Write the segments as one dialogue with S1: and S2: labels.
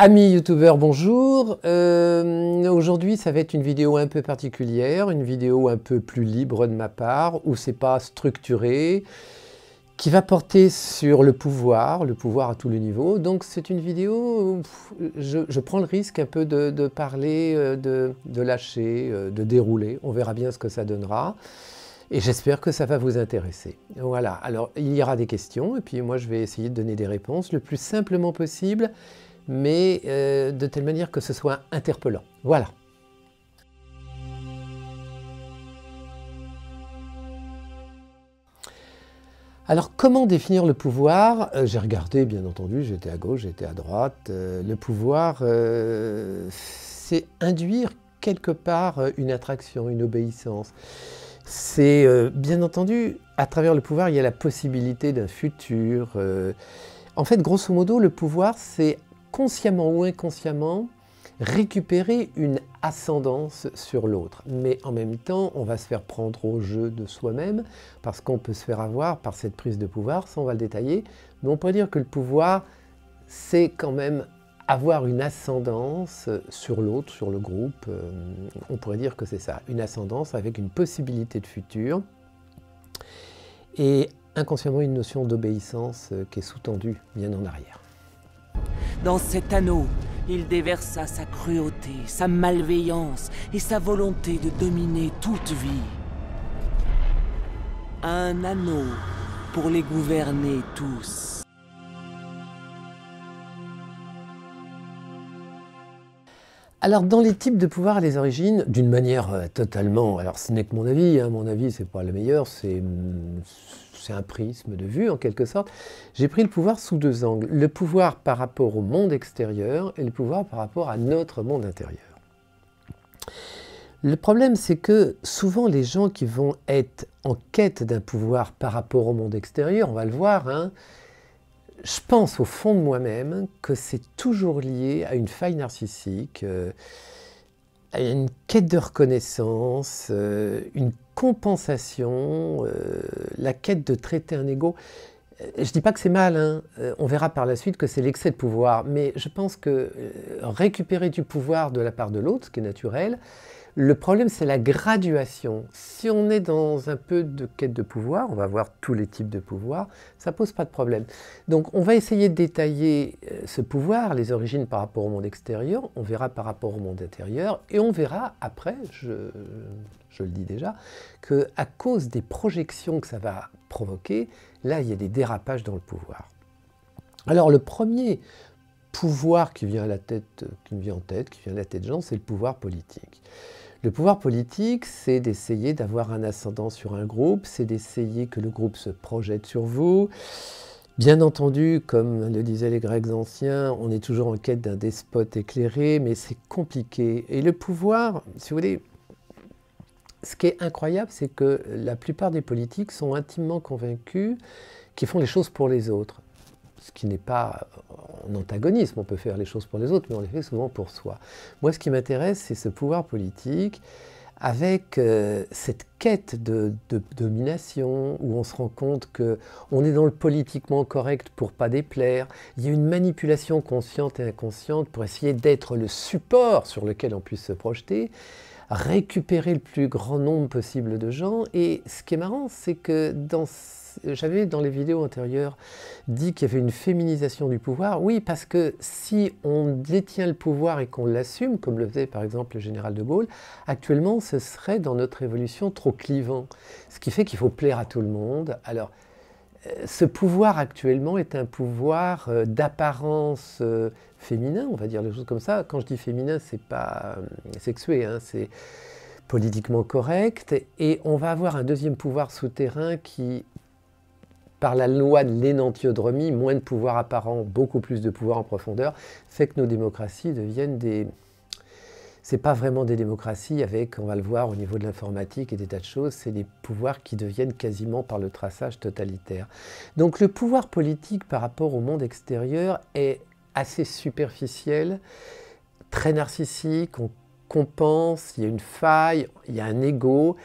S1: Amis youtubeurs, bonjour. Aujourd'hui, ça va être une vidéo un peu particulière, une vidéo un peu plus libre de ma part, où c'est pas structuré, qui va porter sur le pouvoir à tous les niveaux. Donc c'est une vidéo où je prends le risque un peu de parler, de lâcher, de dérouler. On verra bien ce que ça donnera. Et j'espère que ça va vous intéresser. Voilà, alors il y aura des questions, et puis moi je vais essayer de donner des réponses le plus simplement possible, mais de telle manière que ce soit interpellant. Voilà. Alors, comment définir le pouvoir? J'ai regardé, bien entendu, j'étais à gauche, j'étais à droite. Le pouvoir, c'est induire quelque part une attraction, une obéissance. C'est, bien entendu, à travers le pouvoir, il y a la possibilité d'un futur. En fait, grosso modo, le pouvoir, c'est consciemment ou inconsciemment récupérer une ascendance sur l'autre. Mais en même temps, on va se faire prendre au jeu de soi-même, parce qu'on peut se faire avoir par cette prise de pouvoir, ça on va le détailler, mais on peut dire que le pouvoir, c'est quand même avoir une ascendance sur l'autre, sur le groupe, on pourrait dire que c'est ça, une ascendance avec une possibilité de futur, et inconsciemment une notion d'obéissance qui est sous-tendue bien en arrière.
S2: Dans cet anneau, il déversa sa cruauté, sa malveillance et sa volonté de dominer toute vie. Un anneau pour les gouverner tous.
S1: Alors dans les types de pouvoir et les origines, d'une manière totalement, alors ce n'est que mon avis c'est pas le meilleur, c'est un prisme de vue en quelque sorte. J'ai pris le pouvoir sous deux angles, le pouvoir par rapport au monde extérieur et le pouvoir par rapport à notre monde intérieur. Le problème c'est que souvent les gens qui vont être en quête d'un pouvoir par rapport au monde extérieur, on va le voir, hein, je pense au fond de moi-même que c'est toujours lié à une faille narcissique, à une quête de reconnaissance, une compensation, la quête de traiter un ego. Je ne dis pas que c'est mal, hein. On verra par la suite que c'est l'excès de pouvoir, mais je pense que récupérer du pouvoir de la part de l'autre, ce qui est naturel, le problème c'est la graduation. Si on est dans un peu de quête de pouvoir, on va voir tous les types de pouvoir, ça ne pose pas de problème. Donc on va essayer de détailler ce pouvoir, les origines par rapport au monde extérieur, on verra par rapport au monde intérieur, et on verra après, je le dis déjà, qu'à cause des projections que ça va provoquer, là il y a des dérapages dans le pouvoir. Alors le premier pouvoir qui vient à la tête, qui me vient en tête, qui vient à la tête des gens, c'est le pouvoir politique. Le pouvoir politique, c'est d'essayer d'avoir un ascendant sur un groupe, c'est d'essayer que le groupe se projette sur vous. Bien entendu, comme le disaient les Grecs anciens, on est toujours en quête d'un despote éclairé, mais c'est compliqué. Et le pouvoir, si vous voulez, ce qui est incroyable, c'est que la plupart des politiques sont intimement convaincus qu'ils font les choses pour les autres. Ce qui n'est pas en antagonisme, on peut faire les choses pour les autres, mais on les fait souvent pour soi. Moi, ce qui m'intéresse, c'est ce pouvoir politique avec cette quête de domination, où on se rend compte qu'on est dans le politiquement correct pour pas déplaire. Il y a une manipulation consciente et inconsciente pour essayer d'être le support sur lequel on puisse se projeter, récupérer le plus grand nombre possible de gens. Et ce qui est marrant, c'est que j'avais dans les vidéos antérieures dit qu'il y avait une féminisation du pouvoir. Oui, parce que si on détient le pouvoir et qu'on l'assume, comme le faisait par exemple le général de Gaulle, actuellement ce serait dans notre évolution trop clivant. Ce qui fait qu'il faut plaire à tout le monde. Alors, ce pouvoir actuellement est un pouvoir d'apparence féminin, on va dire les choses comme ça. Quand je dis féminin, c'est pas sexué, hein, c'est politiquement correct. Et on va avoir un deuxième pouvoir souterrain qui, par la loi de l'énantiodromie, moins de pouvoir apparent, beaucoup plus de pouvoir en profondeur, fait que nos démocraties deviennent des... C'est pas vraiment des démocraties avec, on va le voir au niveau de l'informatique et des tas de choses, c'est des pouvoirs qui deviennent quasiment par le traçage totalitaire. Donc le pouvoir politique par rapport au monde extérieur est assez superficiel, très narcissique, on compense, il y a une faille, il y a un ego.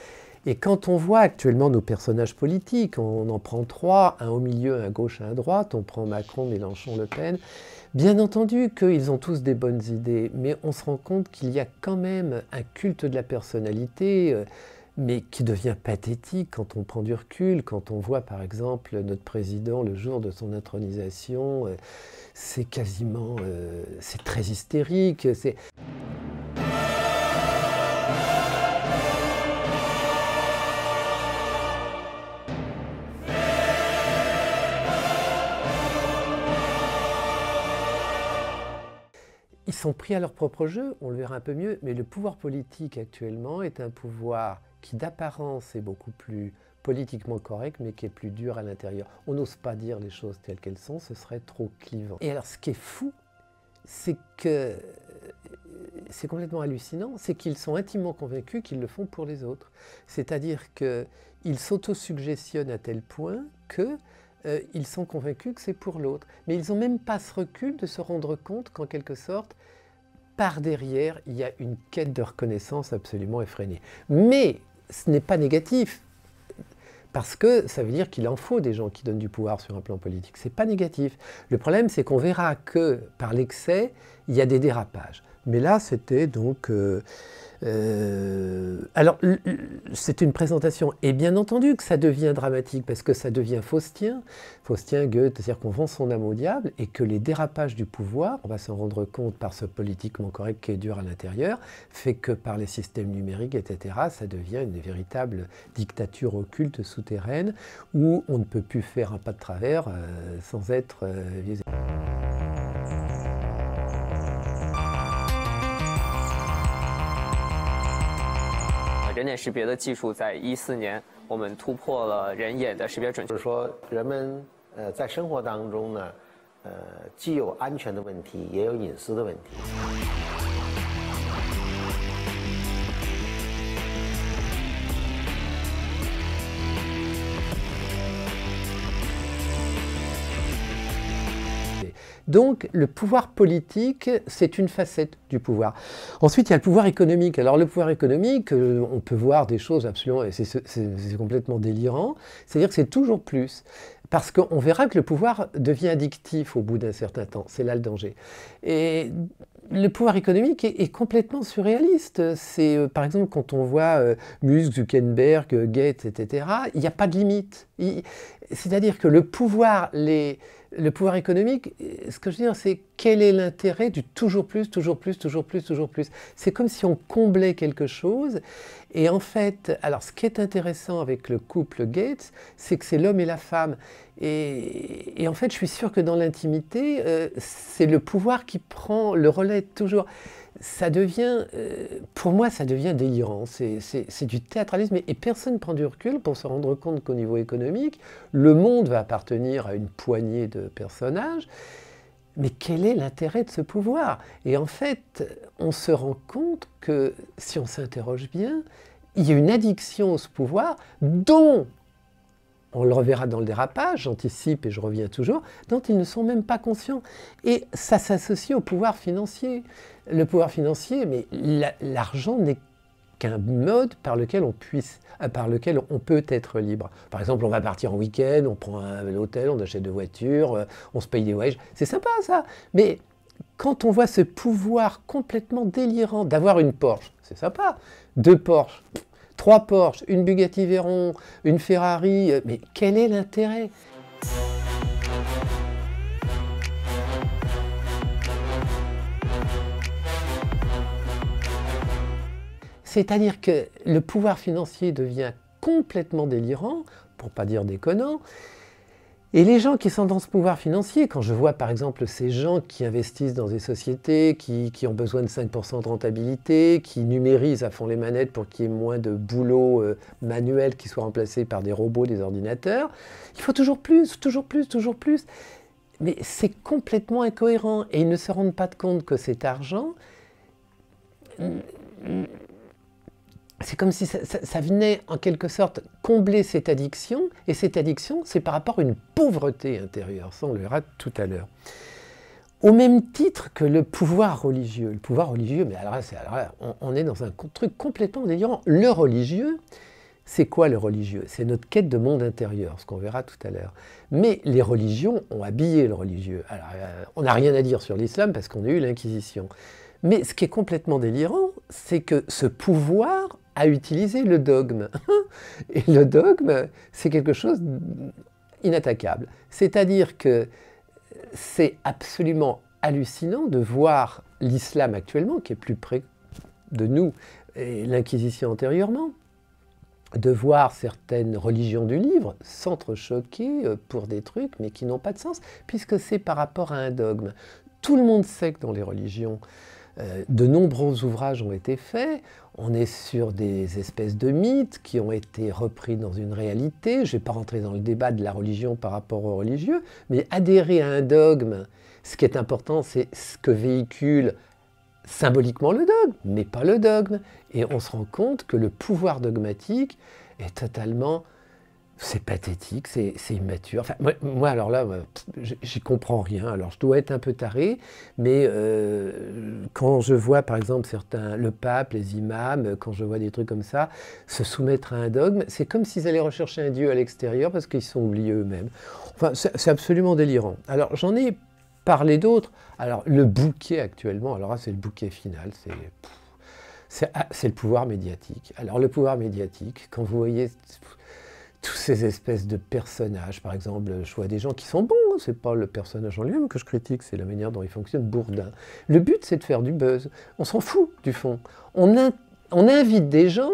S1: Et quand on voit actuellement nos personnages politiques, on en prend trois, un au milieu, un à gauche, un à droite, on prend Macron, Mélenchon, Le Pen, bien entendu qu'ils ont tous des bonnes idées, mais on se rend compte qu'il y a quand même un culte de la personnalité, mais qui devient pathétique quand on prend du recul, quand on voit par exemple notre président le jour de son intronisation, c'est quasiment, c'est très hystérique. Ils sont pris à leur propre jeu, on le verra un peu mieux, mais le pouvoir politique actuellement est un pouvoir qui d'apparence est beaucoup plus politiquement correct, mais qui est plus dur à l'intérieur. On n'ose pas dire les choses telles qu'elles sont, ce serait trop clivant. Et alors ce qui est fou, c'est que, c'est complètement hallucinant, c'est qu'ils sont intimement convaincus qu'ils le font pour les autres. C'est-à-dire qu'ils s'autosuggestionnent à tel point que ils sont convaincus que c'est pour l'autre. Mais ils n'ont même pas ce recul de se rendre compte qu'en quelque sorte, par derrière, il y a une quête de reconnaissance absolument effrénée. Mais ce n'est pas négatif, parce que ça veut dire qu'il en faut des gens qui donnent du pouvoir sur un plan politique. Ce n'est pas négatif. Le problème, c'est qu'on verra que par l'excès, il y a des dérapages. Mais là, c'était donc... alors, c'est une présentation, et bien entendu que ça devient dramatique, parce que ça devient faustien, Goethe, c'est-à-dire qu'on vend son âme au diable, et que les dérapages du pouvoir, on va s'en rendre compte par ce politiquement correct qui est dur à l'intérieur, fait que par les systèmes numériques, etc., ça devient une véritable dictature occulte souterraine, où on ne peut plus faire un pas de travers sans être visé.
S3: 人脸识别的技术在2014年，我们突破了人眼的识别准确。
S4: 就是说，人们在生活当中呢，既有安全的问题，也有隐私的问题。
S1: Donc, le pouvoir politique, c'est une facette du pouvoir. Ensuite, il y a le pouvoir économique. Alors, le pouvoir économique, on peut voir des choses absolument, et c'est complètement délirant, c'est-à-dire que c'est toujours plus. Parce qu'on verra que le pouvoir devient addictif au bout d'un certain temps. C'est là le danger. Et le pouvoir économique est complètement surréaliste. C'est, par exemple, quand on voit Musk, Zuckerberg, Gates, etc., il n'y a pas de limite. C'est-à-dire que le pouvoir économique, ce que je veux dire, c'est quel est l'intérêt du toujours plus, toujours plus, toujours plus, toujours plus. C'est comme si on comblait quelque chose. Et en fait, alors ce qui est intéressant avec le couple Gates, c'est que c'est l'homme et la femme. Et en fait, je suis sûr que dans l'intimité, c'est le pouvoir qui prend le relais toujours. Ça devient, pour moi, ça devient délirant. C'est du théâtralisme et personne ne prend du recul pour se rendre compte qu'au niveau économique, le monde va appartenir à une poignée de personnages. Mais quel est l'intérêt de ce pouvoir? Et en fait, on se rend compte que, si on s'interroge bien, il y a une addiction à ce pouvoir dont, on le reverra dans le dérapage, j'anticipe et je reviens toujours, dont ils ne sont même pas conscients. Et ça s'associe au pouvoir financier. Le pouvoir financier, mais l'argent n'est qu'un mode par lequel on peut être libre. Par exemple, on va partir en week-end, on prend l'hôtel, on achète 2 voitures, on se paye des voyages. C'est sympa ça. Mais quand on voit ce pouvoir complètement délirant d'avoir une Porsche, c'est sympa. 2 Porsche, 3 Porsche, une Bugatti Veyron, une Ferrari, mais quel est l'intérêt ? C'est-à-dire que le pouvoir financier devient complètement délirant, pour ne pas dire déconnant, et les gens qui sont dans ce pouvoir financier, quand je vois par exemple ces gens qui investissent dans des sociétés, qui ont besoin de 5% de rentabilité, qui numérisent à fond les manettes pour qu'il y ait moins de boulot manuel qui soit remplacé par des robots, des ordinateurs, il faut toujours plus, toujours plus, toujours plus. Mais c'est complètement incohérent et ils ne se rendent pas compte que cet argent... C'est comme si ça venait en quelque sorte combler cette addiction, et cette addiction, c'est par rapport à une pauvreté intérieure, ça on le verra tout à l'heure. Au même titre que le pouvoir religieux. Le pouvoir religieux, mais alors là, on est dans un truc complètement délirant. Le religieux, c'est quoi le religieux? C'est notre quête de monde intérieur, ce qu'on verra tout à l'heure. Mais les religions ont habillé le religieux. Alors, on n'a rien à dire sur l'islam parce qu'on a eu l'Inquisition. Mais ce qui est complètement délirant, c'est que ce pouvoir a utilisé le dogme. Et le dogme, c'est quelque chose inattaquable. C'est-à-dire que c'est absolument hallucinant de voir l'islam actuellement, qui est plus près de nous, et l'Inquisition antérieurement, de voir certaines religions du livre s'entrechoquer pour des trucs, mais qui n'ont pas de sens, puisque c'est par rapport à un dogme. Tout le monde sait que dans les religions, de nombreux ouvrages ont été faits, on est sur des espèces de mythes qui ont été repris dans une réalité. Je ne vais pas rentrer dans le débat de la religion par rapport aux religieux, mais adhérer à un dogme, ce qui est important, c'est ce que véhicule symboliquement le dogme, mais pas le dogme. Et on se rend compte que le pouvoir dogmatique est totalement... C'est pathétique, c'est immature. Enfin, moi, alors là, j'y comprends rien. Alors, je dois être un peu taré, mais quand je vois, par exemple, le pape, les imams, quand je vois des trucs comme ça, se soumettre à un dogme, c'est comme s'ils allaient rechercher un dieu à l'extérieur parce qu'ils sont oubliés eux-mêmes. Enfin, c'est absolument délirant. Alors, j'en ai parlé d'autres. Alors, le bouquet actuellement, alors là, c'est le bouquet final, c'est le pouvoir médiatique. Alors, le pouvoir médiatique, quand vous voyez... tous ces espèces de personnages, par exemple, je vois des gens qui sont bons, c'est pas le personnage en lui-même que je critique, c'est la manière dont il fonctionne, Bourdin. Le but, c'est de faire du buzz. On s'en fout, du fond. On invite des gens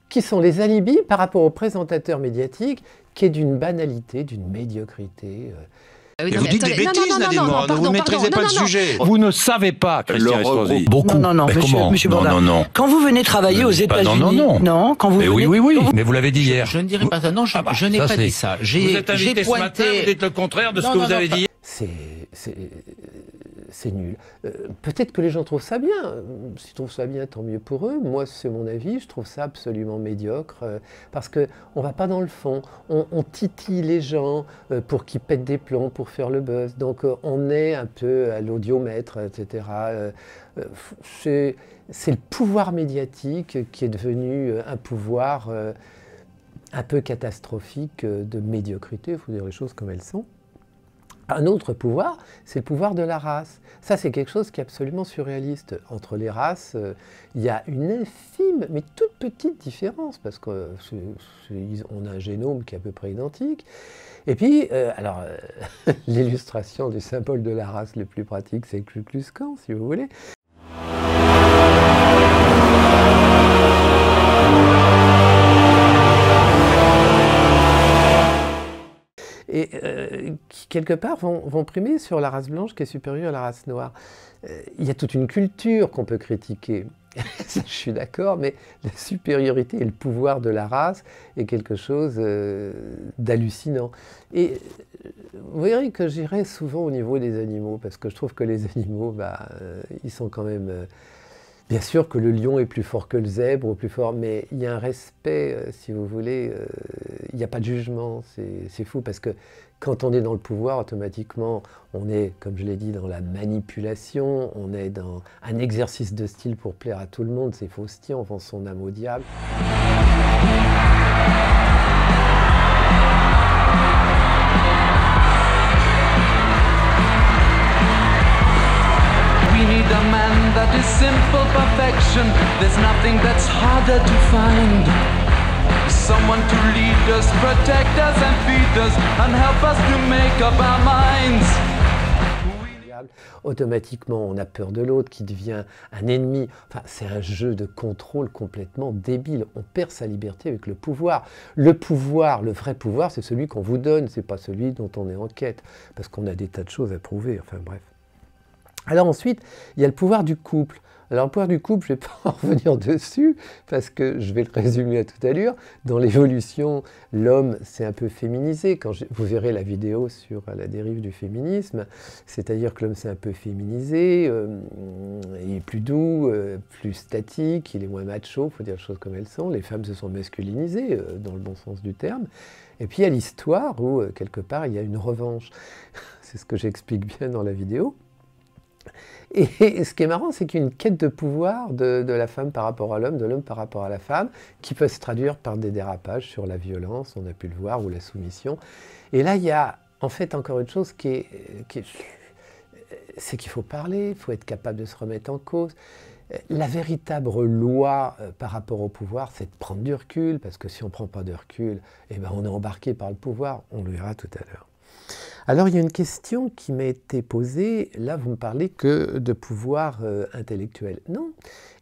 S1: qui sont les alibis par rapport aux présentateurs médiatiques, qui est d'une banalité, d'une médiocrité.
S5: Oui, vous dites des bêtises, Nadine Morano, ne vous ne maîtrisez pas le sujet.
S6: Vous ne savez pas, Christian Estrosi.
S5: Beaucoup.
S7: Non, monsieur Bourdin.
S6: Non.
S7: Quand vous venez travailler aux États-Unis...
S6: Non,
S7: quand vous venez...
S6: Oui, mais vous l'avez dit hier.
S5: Je ne dirais pas ça, non, je n'ai pas dit ça.
S6: Vous êtes invité ce matin, vous dites le contraire de ce que vous avez dit.
S1: C'est nul. Peut-être que les gens trouvent ça bien. S'ils trouvent ça bien, tant mieux pour eux. Moi, c'est mon avis, je trouve ça absolument médiocre, parce qu'on ne va pas dans le fond. On titille les gens pour qu'ils pètent des plombs, pour faire le buzz. Donc, on est un peu à l'audiomètre, etc. C'est le pouvoir médiatique qui est devenu un pouvoir un peu catastrophique de médiocrité, il faut dire les choses comme elles sont. Un autre pouvoir, c'est le pouvoir de la race. Ça, c'est quelque chose qui est absolument surréaliste. Entre les races, il y a une infime, mais toute petite différence, parce qu'on a un génome qui est à peu près identique. Et puis, l'illustration du symbole de la race le plus pratique, c'est le Ku Klux Klan, si vous voulez. Et qui, quelque part, vont primer sur la race blanche qui est supérieure à la race noire. Il y a toute une culture qu'on peut critiquer, ça, je suis d'accord, mais la supériorité et le pouvoir de la race est quelque chose d'hallucinant. Et vous verrez que j'irai souvent au niveau des animaux, parce que je trouve que les animaux, ils sont quand même... Bien sûr que le lion est plus fort que le zèbre, ou plus fort, mais il y a un respect, si vous voulez, il n'y a pas de jugement, c'est fou, parce que quand on est dans le pouvoir, automatiquement, on est, comme je l'ai dit, dans la manipulation, on est dans un exercice de style pour plaire à tout le monde, c'est faustin, on vend son âme au diable.
S8: A man that is simple perfection. There's nothing that's harder to find. Someone to lead us, protect us and feed us and help us to make up our minds.
S1: Automatiquement, on a peur de l'autre qui devient un ennemi. Enfin, c'est un jeu de contrôle complètement débile. On perd sa liberté avec le pouvoir. Le pouvoir, le vrai pouvoir, c'est celui qu'on vous donne, c'est pas celui dont on est en quête. Parce qu'on a des tas de choses à prouver, enfin bref. Alors ensuite, il y a le pouvoir du couple. Alors le pouvoir du couple, je ne vais pas en revenir dessus, parce que je vais le résumer à toute allure. Dans l'évolution, l'homme s'est un peu féminisé. Vous verrez la vidéo sur la dérive du féminisme, c'est-à-dire que l'homme s'est un peu féminisé, il est plus doux, plus statique, il est moins macho, il faut dire les choses comme elles sont. Les femmes se sont masculinisées, dans le bon sens du terme. Et puis il y a l'histoire où, quelque part, il y a une revanche. C'est ce que j'explique bien dans la vidéo. Et ce qui est marrant, c'est qu'il y a une quête de pouvoir de la femme par rapport à l'homme, de l'homme par rapport à la femme, qui peut se traduire par des dérapages sur la violence, on a pu le voir, ou la soumission. Et là, il y a en fait encore une chose c'est qu'il faut parler, il faut être capable de se remettre en cause. La véritable loi par rapport au pouvoir, c'est de prendre du recul, parce que si on ne prend pas de recul, eh ben on est embarqué par le pouvoir, on le verra tout à l'heure. Alors il y a une question qui m'a été posée, là vous me parlez que de pouvoir intellectuel. Non,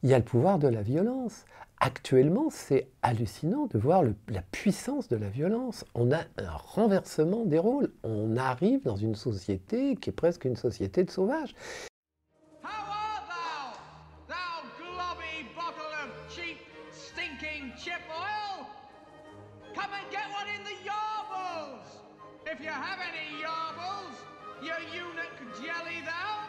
S1: il y a le pouvoir de la violence. Actuellement, c'est hallucinant de voir la puissance de la violence. On a un renversement des rôles. On arrive dans une société qui est presque une société de sauvages.
S9: If you have any yarbles, your eunuch jelly thou.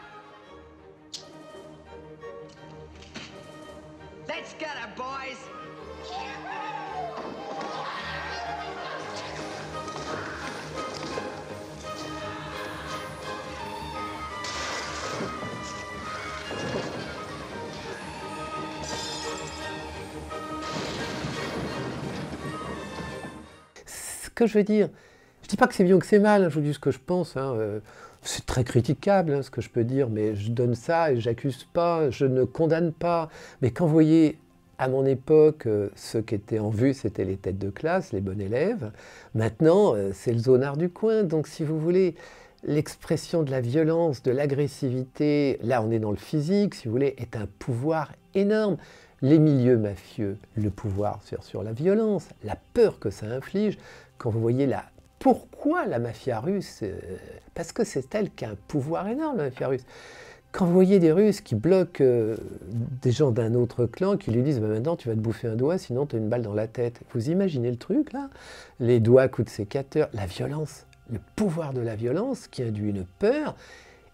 S9: Let's get it, boys.
S1: Ce que je veux dire, je ne dis pas que c'est bien ou que c'est mal, hein, je vous dis ce que je pense. Hein, c'est très critiquable hein, ce que je peux dire, mais je donne ça et j'accuse pas, je ne condamne pas. Mais quand vous voyez, à mon époque, ceux qui étaient en vue, c'était les têtes de classe, les bons élèves. Maintenant, c'est le zonard du coin. Donc si vous voulez, l'expression de la violence, de l'agressivité, là on est dans le physique, si vous voulez, est un pouvoir énorme. Les milieux mafieux, le pouvoir sur la violence, la peur que ça inflige. Quand vous voyez pourquoi la mafia russe, parce que c'est elle qui a un pouvoir énorme, la mafia russe. Quand vous voyez des Russes qui bloquent des gens d'un autre clan, qui lui disent bah, « maintenant tu vas te bouffer un doigt, sinon tu as une balle dans la tête ». Vous imaginez le truc là? Les doigts, coups de sécateur, la violence, le pouvoir de la violence qui induit une peur.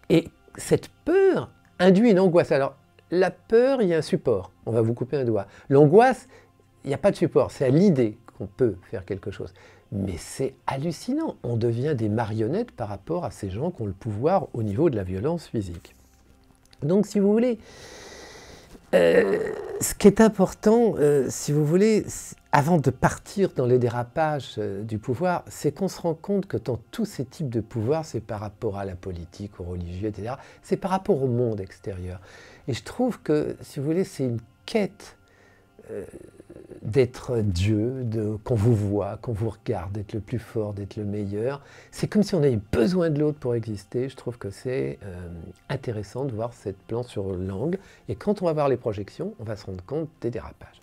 S1: Et cette peur induit une angoisse. Alors la peur, il y a un support, on va vous couper un doigt. L'angoisse, il n'y a pas de support, c'est à l'idée qu'on peut faire quelque chose. Mais c'est hallucinant, on devient des marionnettes par rapport à ces gens qui ont le pouvoir au niveau de la violence physique. Donc si vous voulez, ce qui est important, si vous voulez, avant de partir dans les dérapages du pouvoir, c'est qu'on se rend compte que dans tous ces types de pouvoirs, c'est par rapport à la politique, aux religieux, etc., c'est par rapport au monde extérieur. Et je trouve que, si vous voulez, c'est une quête d'être Dieu, qu'on vous voit, qu'on vous regarde, d'être le plus fort, d'être le meilleur. C'est comme si on avait besoin de l'autre pour exister. Je trouve que c'est intéressant de voir cette plan sur l'angle. Et quand on va voir les projections, on va se rendre compte des dérapages.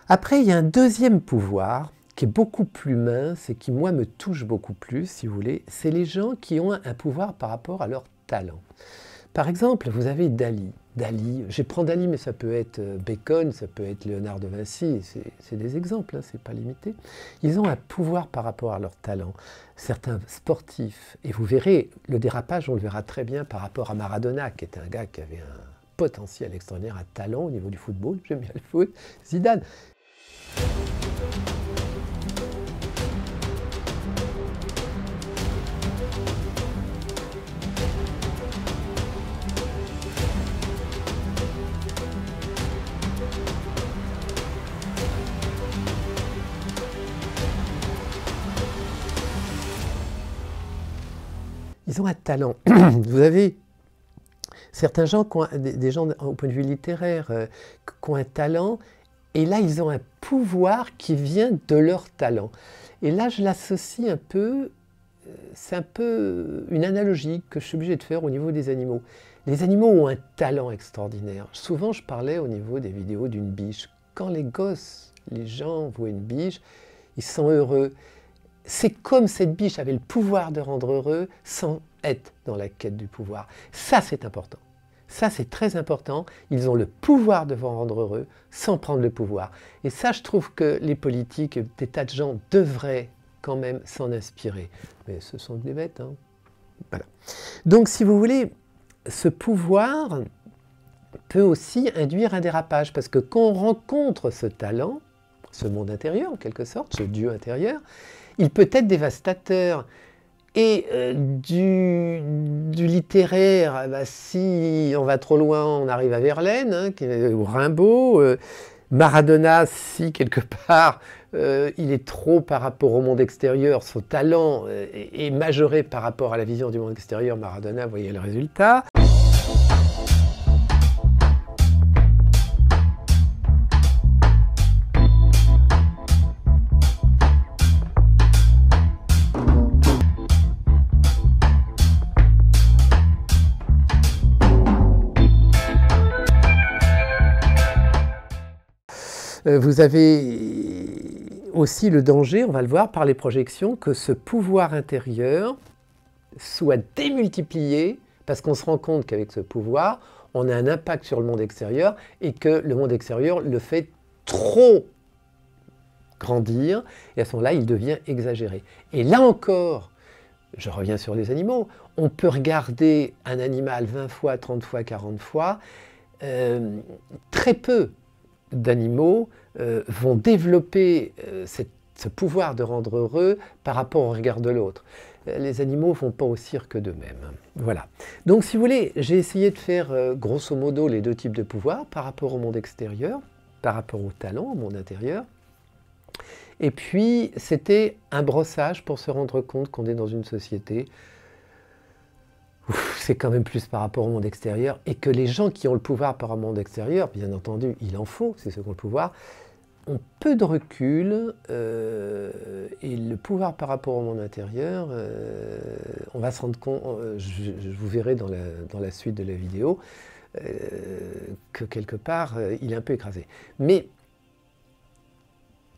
S1: Après, il y a un deuxième pouvoir qui est beaucoup plus mince et qui, moi, me touche beaucoup plus, si vous voulez. C'est les gens qui ont un pouvoir par rapport à leur talent. Par exemple, vous avez Dali. Je prends Dali, mais ça peut être Bacon, ça peut être Léonard de Vinci, c'est des exemples, hein, c'est pas limité. Ils ont un pouvoir par rapport à leur talent. Certains sportifs, et vous verrez, le dérapage, on le verra très bien par rapport à Maradona, qui était un gars qui avait un potentiel extraordinaire, un talent au niveau du football, j'aime bien le foot, Zidane. Ils ont un talent. Vous avez certains gens, des gens au point de vue littéraire, qui ont un talent, et là ils ont un pouvoir qui vient de leur talent. Et là je l'associe un peu, c'est un peu une analogie que je suis obligé de faire au niveau des animaux. Les animaux ont un talent extraordinaire. Souvent je parlais au niveau des vidéos d'une biche. Quand les gosses, les gens voient une biche, ils sont heureux. C'est comme cette biche avait le pouvoir de rendre heureux sans être dans la quête du pouvoir. Ça, c'est important. Ça, c'est très important. Ils ont le pouvoir de vous rendre heureux sans prendre le pouvoir. Et ça, je trouve que les politiques, des tas de gens devraient quand même s'en inspirer. Mais ce sont des bêtes, hein. Voilà. Donc, si vous voulez, ce pouvoir peut aussi induire un dérapage. Parce que quand on rencontre ce talent, ce monde intérieur, en quelque sorte, ce Dieu intérieur, il peut être dévastateur. Et du littéraire, bah, si on va trop loin, on arrive à Verlaine, hein, ou Rimbaud. Maradona, si quelque part il est trop par rapport au monde extérieur, son talent est majoré par rapport à la vision du monde extérieur, Maradona, vous voyez le résultat. Vous avez aussi le danger, on va le voir par les projections, que ce pouvoir intérieur soit démultiplié parce qu'on se rend compte qu'avec ce pouvoir, on a un impact sur le monde extérieur et que le monde extérieur le fait trop grandir et à ce moment-là, il devient exagéré. Et là encore, je reviens sur les animaux, on peut regarder un animal 20 fois, 30 fois, 40 fois, très peu d'animaux vont développer ce pouvoir de rendre heureux par rapport au regard de l'autre. Les animaux ne vont pas au cirque d'eux-mêmes. Voilà. Donc si vous voulez, j'ai essayé de faire grosso modo les deux types de pouvoirs par rapport au monde extérieur, par rapport au talent, au monde intérieur. Et puis c'était un brossage pour se rendre compte qu'on est dans une société c'est quand même plus par rapport au monde extérieur, et que les gens qui ont le pouvoir par rapport au monde extérieur, bien entendu, il en faut, c'est ceux qui ont le pouvoir, ont peu de recul, et le pouvoir par rapport au monde intérieur, on va se rendre compte, je vous verrai dans la suite de la vidéo, que quelque part, il est un peu écrasé. Mais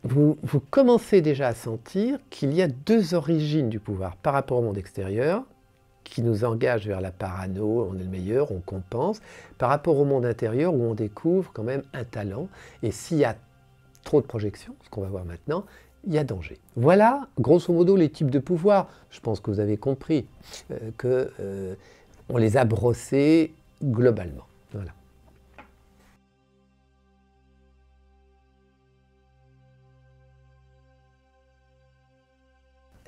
S1: vous commencez déjà à sentir qu'il y a deux origines du pouvoir par rapport au monde extérieur, qui nous engage vers la parano, on est le meilleur, on compense, par rapport au monde intérieur où on découvre quand même un talent. Et s'il y a trop de projections, ce qu'on va voir maintenant, il y a danger. Voilà, grosso modo, les types de pouvoirs. Je pense que vous avez compris qu'on les a brossés globalement. Voilà.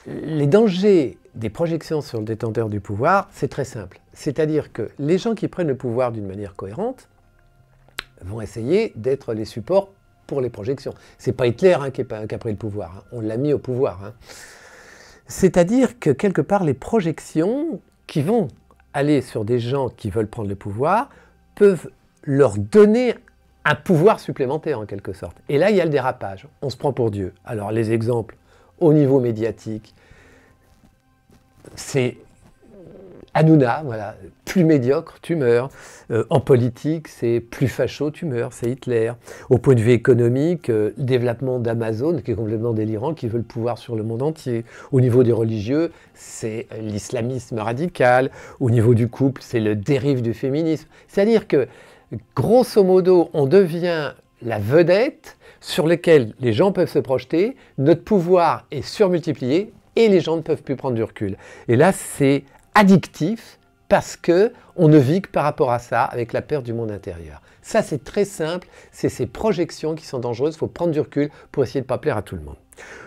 S1: Les dangers des projections sur le détenteur du pouvoir, c'est très simple. C'est-à-dire que les gens qui prennent le pouvoir d'une manière cohérente vont essayer d'être les supports pour les projections. C'est pas Hitler qui a pris le pouvoir, hein. On l'a mis au pouvoir. Hein. C'est-à-dire que quelque part, les projections qui vont aller sur des gens qui veulent prendre le pouvoir peuvent leur donner un pouvoir supplémentaire en quelque sorte. Et là, il y a le dérapage. On se prend pour Dieu. Alors les exemples au niveau médiatique, c'est Hanouna, voilà, plus médiocre, tu meurs. En politique, c'est plus facho, tu meurs, c'est Hitler. Au point de vue économique, le développement d'Amazon, qui est complètement délirant, qui veut le pouvoir sur le monde entier. Au niveau des religieux, c'est l'islamisme radical. Au niveau du couple, c'est le dérive du féminisme. C'est-à-dire que, grosso modo, on devient la vedette sur laquelle les gens peuvent se projeter, notre pouvoir est surmultiplié et les gens ne peuvent plus prendre du recul. Et là, c'est addictif parce qu'on ne vit que par rapport à ça, avec la perte du monde intérieur. Ça, c'est très simple, c'est ces projections qui sont dangereuses, il faut prendre du recul pour essayer de ne pas plaire à tout le monde.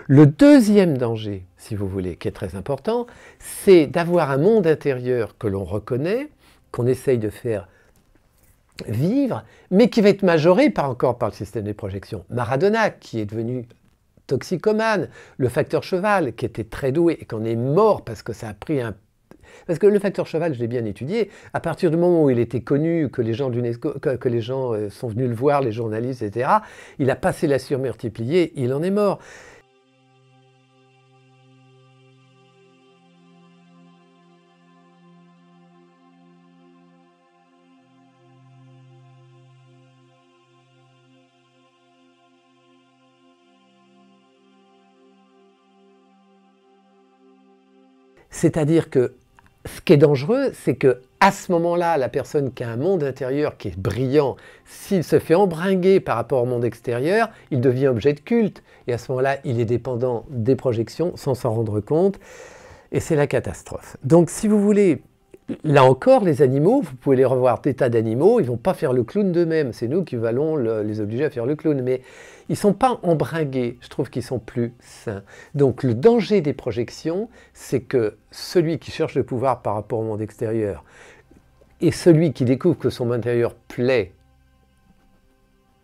S1: Le deuxième danger, si vous voulez, qui est très important, c'est d'avoir un monde intérieur que l'on reconnaît, qu'on essaye de faire vivre, mais qui va être majoré par le système des projections. Maradona, qui est devenu toxicomane, le facteur cheval, qui était très doué et qu'on est mort parce que ça a pris un... Parce que le facteur cheval, je l'ai bien étudié, à partir du moment où il était connu, que les gens que les gens sont venus le voir, les journalistes, etc., il a passé la surmultipliée, il en est mort. C'est-à-dire que ce qui est dangereux, c'est qu'à ce moment-là, la personne qui a un monde intérieur qui est brillant, s'il se fait embringuer par rapport au monde extérieur, il devient objet de culte. Et à ce moment-là, il est dépendant des projections sans s'en rendre compte. Et c'est la catastrophe. Donc si vous voulez, Là encore, les animaux, vous pouvez les revoir des tas d'animaux, ils ne vont pas faire le clown d'eux-mêmes. C'est nous qui allons les obliger à faire le clown. Mais ils ne sont pas embringués. Je trouve qu'ils sont plus sains. Donc le danger des projections, c'est que celui qui cherche le pouvoir par rapport au monde extérieur et celui qui découvre que son monde intérieur plaît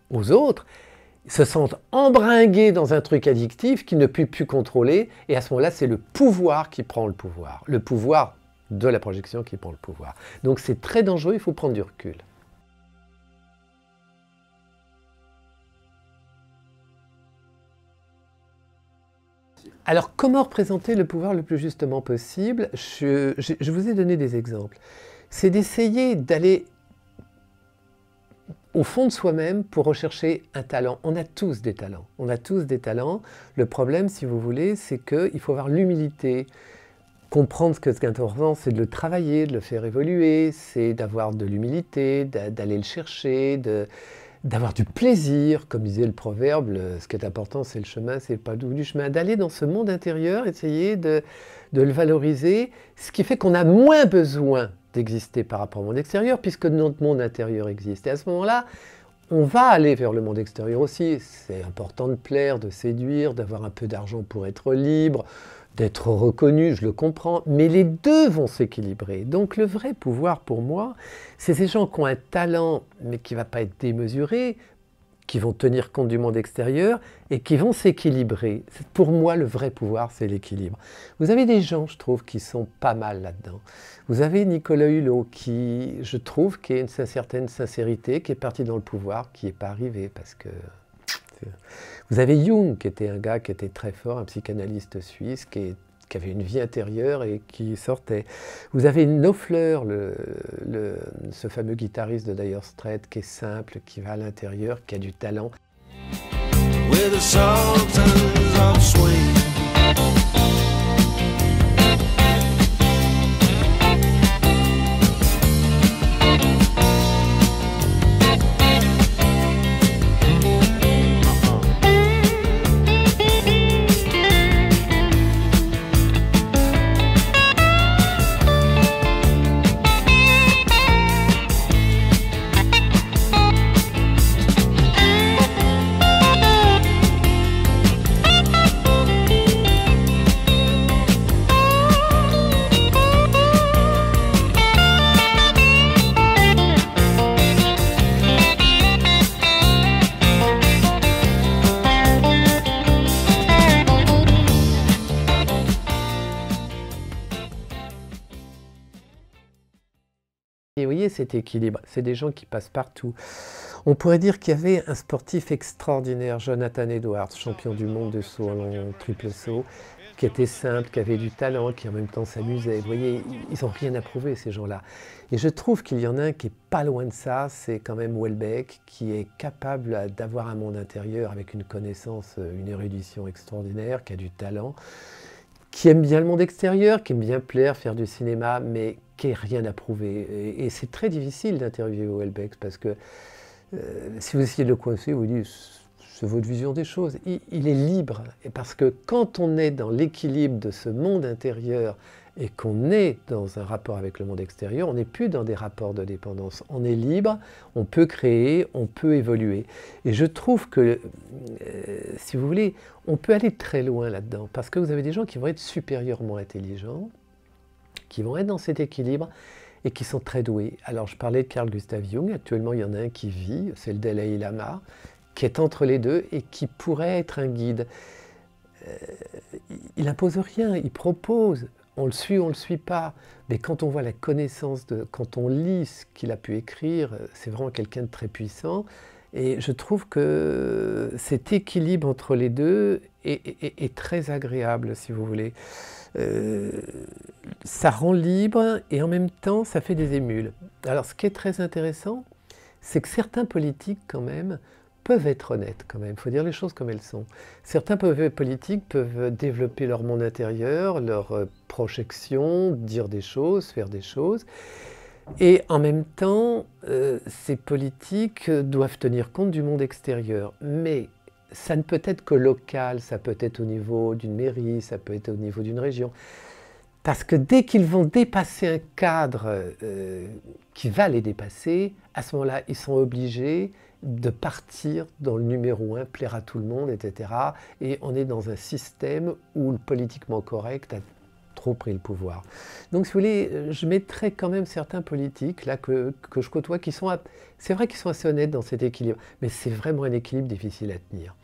S1: aux autres, se sentent embringués dans un truc addictif qu'ils ne peuvent plus contrôler. Et à ce moment-là, c'est le pouvoir qui prend le pouvoir. Le pouvoir de la projection qui prend le pouvoir. Donc c'est très dangereux, il faut prendre du recul. Alors comment représenter le pouvoir le plus justement possible? Je vous ai donné des exemples. C'est d'essayer d'aller au fond de soi-même pour rechercher un talent. On a tous des talents. On a tous des talents. Le problème, si vous voulez, c'est qu'il faut avoir l'humilité. Comprendre que ce qui est important, c'est de le travailler, de le faire évoluer, c'est d'avoir de l'humilité, d'aller le chercher, d'avoir du plaisir. Comme disait le proverbe, ce qui est important, c'est le chemin, c'est pas le bout du chemin. D'aller dans ce monde intérieur, essayer de le valoriser, ce qui fait qu'on a moins besoin d'exister par rapport au monde extérieur, puisque notre monde intérieur existe. Et à ce moment-là, on va aller vers le monde extérieur aussi. C'est important de plaire, de séduire, d'avoir un peu d'argent pour être libre, d'être reconnu, je le comprends, mais les deux vont s'équilibrer. Donc le vrai pouvoir pour moi, c'est ces gens qui ont un talent, mais qui ne va pas être démesuré, qui vont tenir compte du monde extérieur et qui vont s'équilibrer. Pour moi, le vrai pouvoir, c'est l'équilibre. Vous avez des gens, je trouve, qui sont pas mal là-dedans. Vous avez Nicolas Hulot, qui, je trouve, qui a une certaine sincérité, qui est parti dans le pouvoir, qui n'est pas arrivé, parce que... Vous avez Jung, qui était un gars qui était très fort, un psychanalyste suisse, qui avait une vie intérieure et qui sortait. Vous avez Knopfler, ce fameux guitariste de Dire Straits, qui est simple, qui va à l'intérieur, qui a du talent. Et vous voyez cet équilibre, c'est des gens qui passent partout. On pourrait dire qu'il y avait un sportif extraordinaire, Jonathan Edwards, champion du monde de saut en triple saut, qui était simple, qui avait du talent, qui en même temps s'amusait. Vous voyez, ils n'ont rien à prouver, ces gens-là. Et je trouve qu'il y en a un qui n'est pas loin de ça, c'est quand même Houellebecq, qui est capable d'avoir un monde intérieur avec une connaissance, une érudition extraordinaire, qui a du talent, qui aime bien le monde extérieur, qui aime bien plaire, faire du cinéma, mais qui n'a rien à prouver. Et c'est très difficile d'interviewer Houellebecq, parce que si vous essayez de le coincer, vous dites, c'est votre vision des choses. Il est libre, et parce que quand on est dans l'équilibre de ce monde intérieur et qu'on est dans un rapport avec le monde extérieur, on n'est plus dans des rapports de dépendance. On est libre, on peut créer, on peut évoluer. Et je trouve que, si vous voulez, on peut aller très loin là-dedans, parce que vous avez des gens qui vont être supérieurement intelligents, qui vont être dans cet équilibre et qui sont très doués. Alors je parlais de Carl Gustav Jung, actuellement il y en a un qui vit, c'est le Dalai Lama, qui est entre les deux et qui pourrait être un guide. Il n'impose rien, il propose, on le suit ou on ne le suit pas, mais quand on voit la connaissance, quand on lit ce qu'il a pu écrire, c'est vraiment quelqu'un de très puissant. Et je trouve que cet équilibre entre les deux est très agréable, si vous voulez. Ça rend libre et en même temps, ça fait des émules. Alors, ce qui est très intéressant, c'est que certains politiques, quand même, peuvent être honnêtes, quand même. Il faut dire les choses comme elles sont. Certains politiques peuvent développer leur monde intérieur, leur projection, dire des choses, faire des choses. Et en même temps, ces politiques doivent tenir compte du monde extérieur. Mais ça ne peut être que local, ça peut être au niveau d'une mairie, ça peut être au niveau d'une région. Parce que dès qu'ils vont dépasser un cadre qui va les dépasser, à ce moment-là, ils sont obligés de partir dans le numéro 1, plaire à tout le monde, etc. Et on est dans un système où le politiquement correct a trop pris le pouvoir. Donc, si vous voulez, je mettrais quand même certains politiques là que je côtoie qui sont, c'est vrai qu'ils sont assez honnêtes dans cet équilibre, mais c'est vraiment un équilibre difficile à tenir.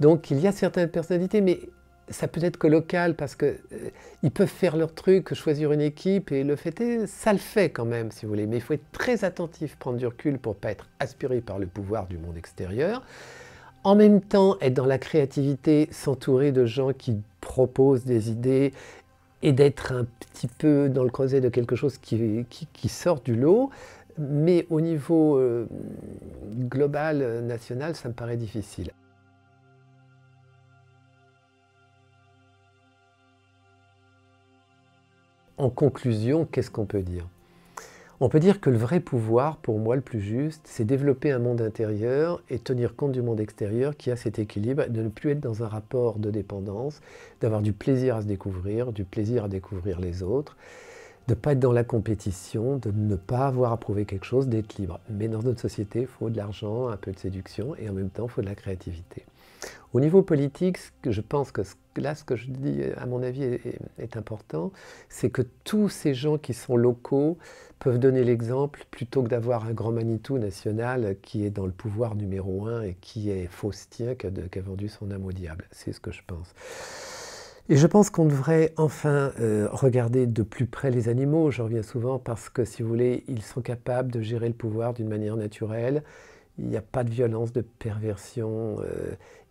S1: Donc, il y a certaines personnalités, mais ça peut être que local parce qu'ils peuvent faire leur truc, choisir une équipe, et le fait est, ça le fait quand même, si vous voulez. Mais il faut être très attentif, prendre du recul pour ne pas être aspiré par le pouvoir du monde extérieur. En même temps, être dans la créativité, s'entourer de gens qui proposent des idées et d'être un petit peu dans le creuset de quelque chose qui sort du lot. Mais au niveau global, national, ça me paraît difficile. En conclusion, qu'est-ce qu'on peut dire? On peut dire que le vrai pouvoir, pour moi le plus juste, c'est développer un monde intérieur et tenir compte du monde extérieur qui a cet équilibre, de ne plus être dans un rapport de dépendance, d'avoir du plaisir à se découvrir, du plaisir à découvrir les autres, de ne pas être dans la compétition, de ne pas avoir à prouver quelque chose, d'être libre. Mais dans notre société, il faut de l'argent, un peu de séduction et en même temps, il faut de la créativité. Au niveau politique, je pense que là, ce que je dis, à mon avis, est important, c'est que tous ces gens qui sont locaux peuvent donner l'exemple plutôt que d'avoir un grand Manitou national qui est dans le pouvoir numéro 1 et qui est faustien, qui a vendu son âme au diable. C'est ce que je pense. Et je pense qu'on devrait enfin regarder de plus près les animaux. Je reviens souvent parce que, si vous voulez, ils sont capables de gérer le pouvoir d'une manière naturelle. Il n'y a pas de violence, de perversion.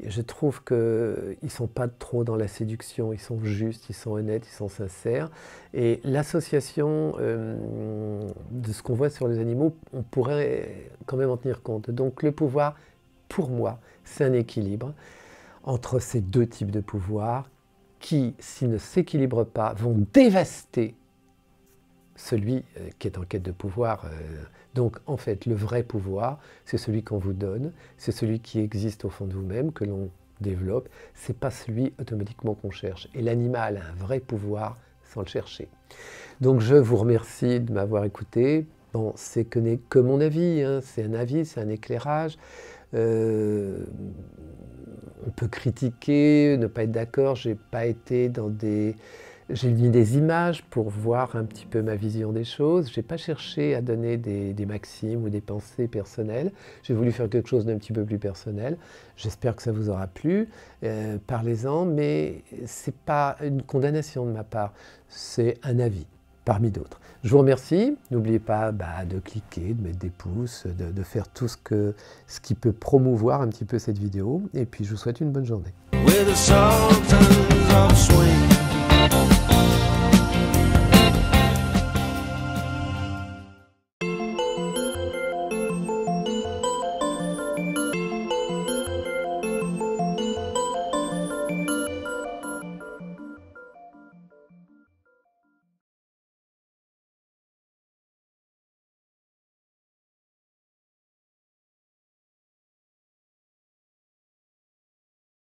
S1: Je trouve qu'ils ne sont pas trop dans la séduction, ils sont justes, ils sont honnêtes, ils sont sincères. Et l'association de ce qu'on voit sur les animaux, on pourrait quand même en tenir compte. Donc le pouvoir, pour moi, c'est un équilibre entre ces deux types de pouvoir qui, s'ils ne s'équilibrent pas, vont dévaster celui qui est en quête de pouvoir. Donc, en fait, le vrai pouvoir, c'est celui qu'on vous donne, c'est celui qui existe au fond de vous-même, que l'on développe, c'est pas celui automatiquement qu'on cherche. Et l'animal a un vrai pouvoir sans le chercher. Donc, je vous remercie de m'avoir écouté. Bon, c'est que mon avis, hein, c'est un avis, c'est un éclairage. On peut critiquer, ne pas être d'accord, j'ai pas été dans des... J'ai mis des images pour voir un petit peu ma vision des choses. Je n'ai pas cherché à donner des maximes ou des pensées personnelles. J'ai voulu faire quelque chose d'un petit peu plus personnel. J'espère que ça vous aura plu. Parlez-en, mais ce n'est pas une condamnation de ma part. C'est un avis, parmi d'autres. Je vous remercie. N'oubliez pas de cliquer, de mettre des pouces, de faire tout ce qui peut promouvoir un petit peu cette vidéo. Et puis, je vous souhaite une bonne journée.